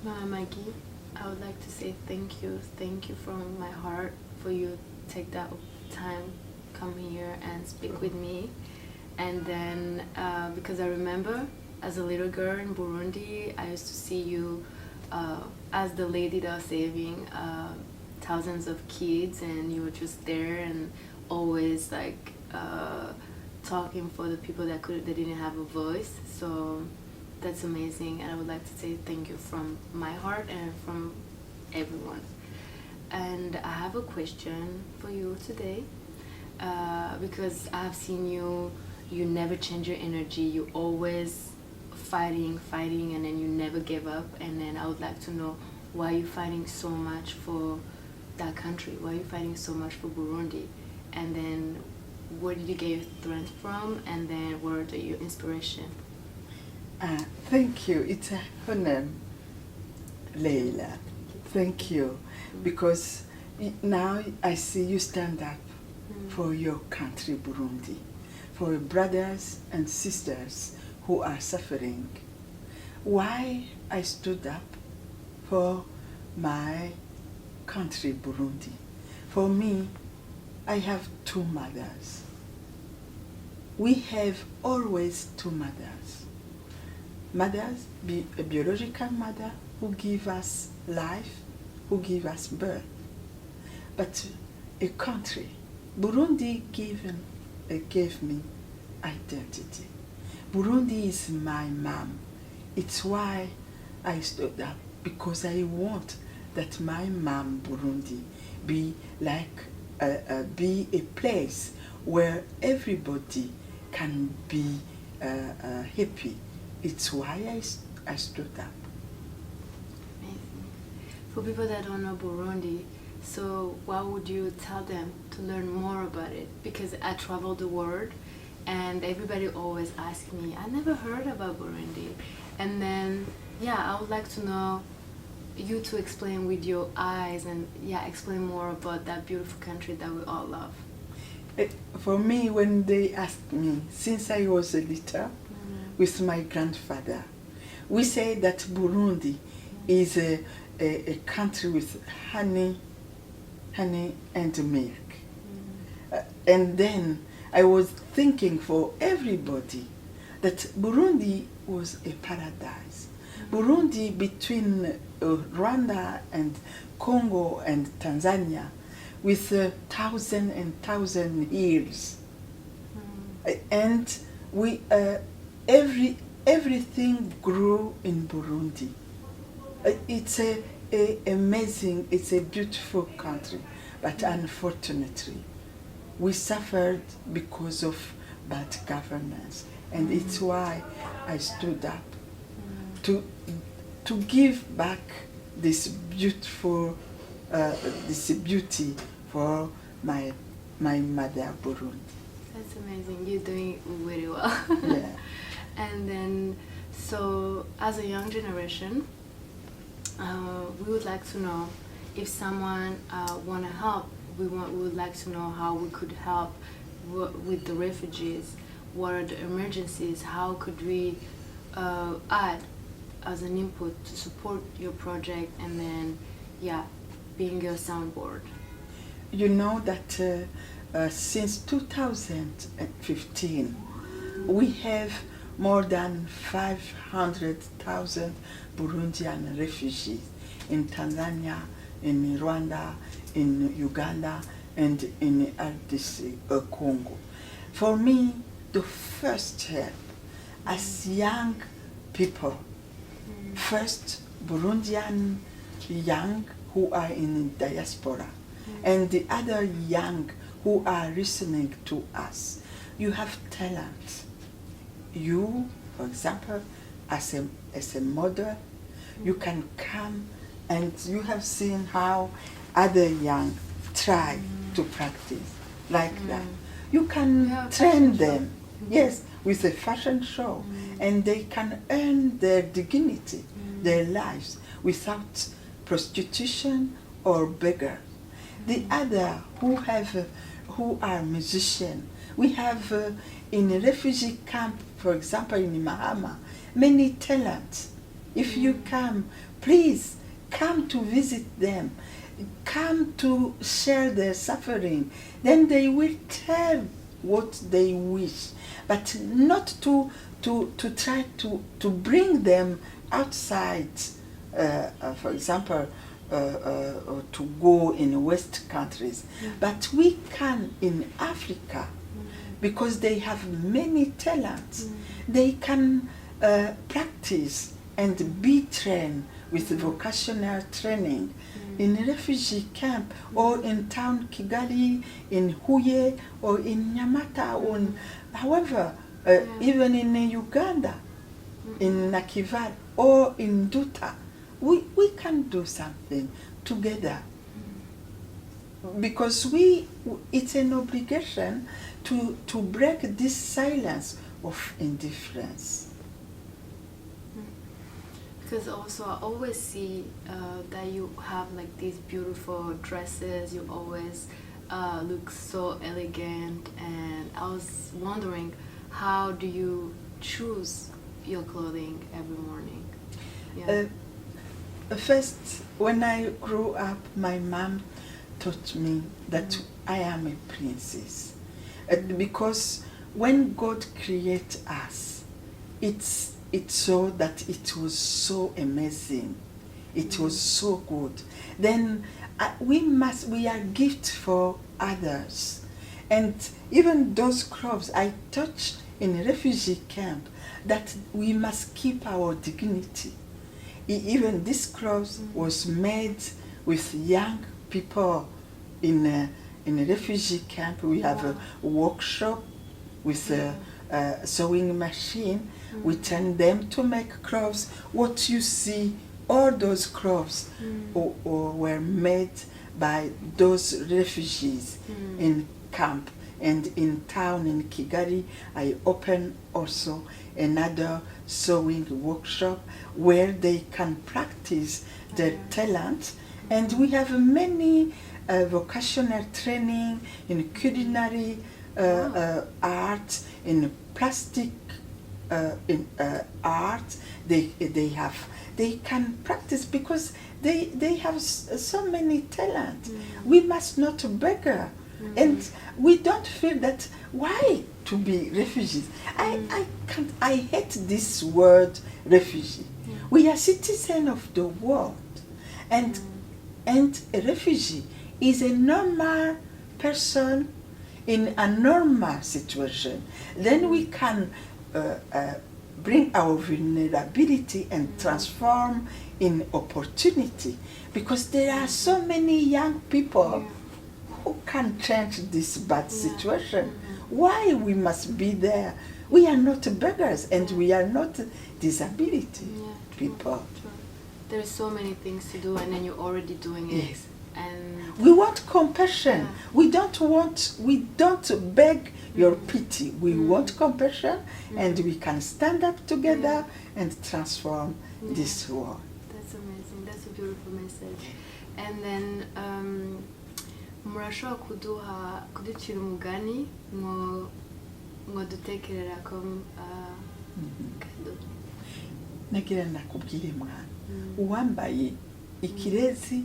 Maggie, I would like to say thank you from my heart for you take that time come here and speak with me. And then because I remember as a little girl in Burundi, I used to see you as the lady that was saving thousands of kids, and you were just there and always like talking for the people that didn't have a voice. So that's amazing, and I would like to say thank you from my heart and from everyone. And I have a question for you today, because I have seen you. You never change your energy. You always fighting, and then you never give up. And then I would like to know why you fighting so much for that country. Why you fighting so much for Burundi? And then where did you get your strength from? And then where are your inspiration? Thank you. It's a honor, Leila. Thank you. Because now I see you stand up for your country, Burundi, for your brothers and sisters who are suffering. Why I stood up for my country, Burundi? For me, I have two mothers. We have always two mothers. Mothers, a biological mother who give us life, who give us birth. But a country, Burundi gave me identity. Burundi is my mom. It's why I stood up, because I want that my mom, Burundi, be like be a place where everybody can be happy. It's why I stood up. Amazing. For people that don't know Burundi, so what would you tell them to learn more about it? Because I travel the world, and everybody always asks me, I never heard about Burundi. And then, I would like to know you to explain with your eyes, and explain more about that beautiful country that we all love. For me, when they asked me, since I was a little, with my grandfather, we say that Burundi is a country with honey and milk. And then I was thinking for everybody that Burundi was a paradise. Burundi, between Rwanda and Congo and Tanzania, with thousand and thousand hills. And we everything grew in Burundi. It's amazing, it's a beautiful country, but unfortunately, we suffered because of bad governance, and it's why I stood up to give back this beautiful, this beauty for my mother, Burundi. That's amazing. You're doing really well. Yeah. And then, so as a young generation, we would like to know if someone want to help. We would like to know how we could help with the refugees. What are the emergencies? How could we add as an input to support your project? And then, being your soundboard. You know that since 2015, we have more than 500,000 Burundian refugees in Tanzania, in Rwanda, in Uganda, and in RDC, Congo. For me, the first step, as young people, first Burundian young who are in diaspora, and the other young who are listening to us, you have talent. You, for example, as a model, you can come, and you have seen how other young try to practice like that. You can train them, yes, with a fashion show, and they can earn their dignity, their lives, without prostitution or beggar. The other who are musicians, we have in a refugee camp, for example, in Mahama, many talents. If you come, please come to visit them. Come to share their suffering. Then they will tell what they wish, but not to try to bring them outside, for example, to go in West countries. But we can in Africa, because they have many talents. They can practice and be trained with vocational training in a refugee camp, or in town Kigali, in Huye, or in Nyamata, or however, even in Uganda, in Nakival, or in Duta. We can do something together, because it's an obligation to break this silence of indifference. Because also I always see that you have like these beautiful dresses. You always look so elegant, and I was wondering, how do you choose your clothing every morning? Yeah. First, when I grew up, my mom taught me that I am a princess. Because when God created us, it's so that it was so amazing. It was so good. Then we are gift for others. And even those clothes, I taught in a refugee camp that we must keep our dignity. Even this clothes was made with young people in a refugee camp. We have a workshop with a sewing machine. We train them to make clothes. What you see, all those clothes or were made by those refugees in camp. And in town in Kigali, I opened also another sewing workshop where they can practice their talent. And we have many vocational training in culinary art, in plastic art. They can practice because they have so many talent. We must not beg. And we don't feel that why to be refugees. I hate this word refugee. We are citizens of the world, and a refugee is a normal person in a normal situation. Then we can bring our vulnerability and transform in opportunity, because there are so many young people who can change this bad situation. Why we must be there? We are not beggars, and we are not disability people. True. There's so many things to do, and then you're already doing it. Yes. And we want compassion. We don't beg your pity. We want compassion, and we can stand up together and transform this world. That's amazing. That's a beautiful message. And then murashobora kuducira umugani ngo dutekerera ko kado. Nagira nakubwire mwana, uwambaye ikirezi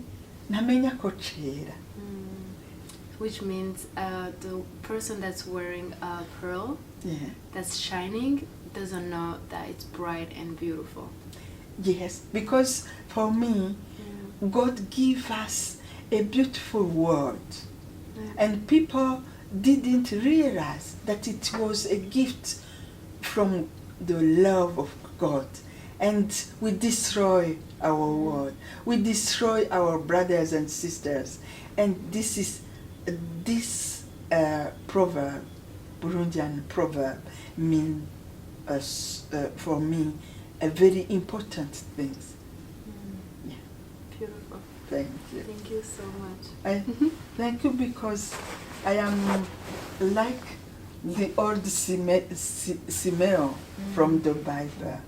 ntamenya ko cera. Which means the person that's wearing a pearl that's shining doesn't know that it's bright and beautiful. Yes, because for me, God gave us a beautiful world, and people didn't realize that it was a gift from the love of God, and we destroy our world. We destroy our brothers and sisters, and this proverb, Burundian proverb, means for me a very important thing. Yeah. Beautiful. Thank you. Thank you so much. Thank you, because I am like the old Simeon from the Bible.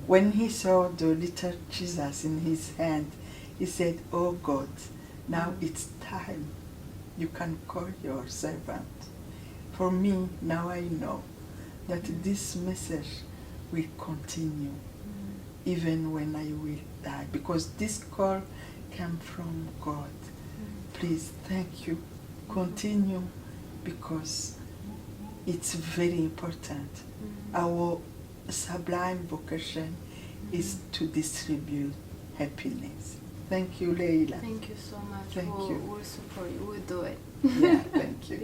When he saw the little Jesus in his hand, he said, "Oh God, now it's time. You can call your servant." For me, now I know that this message will continue. even when I will die, because this call came from God. Please, thank you. Continue, because it's very important. Our sublime vocation is to distribute happiness. Thank you, Leila. Thank you so much. Thank you. We'll support you. We'll do it. Yeah, thank you.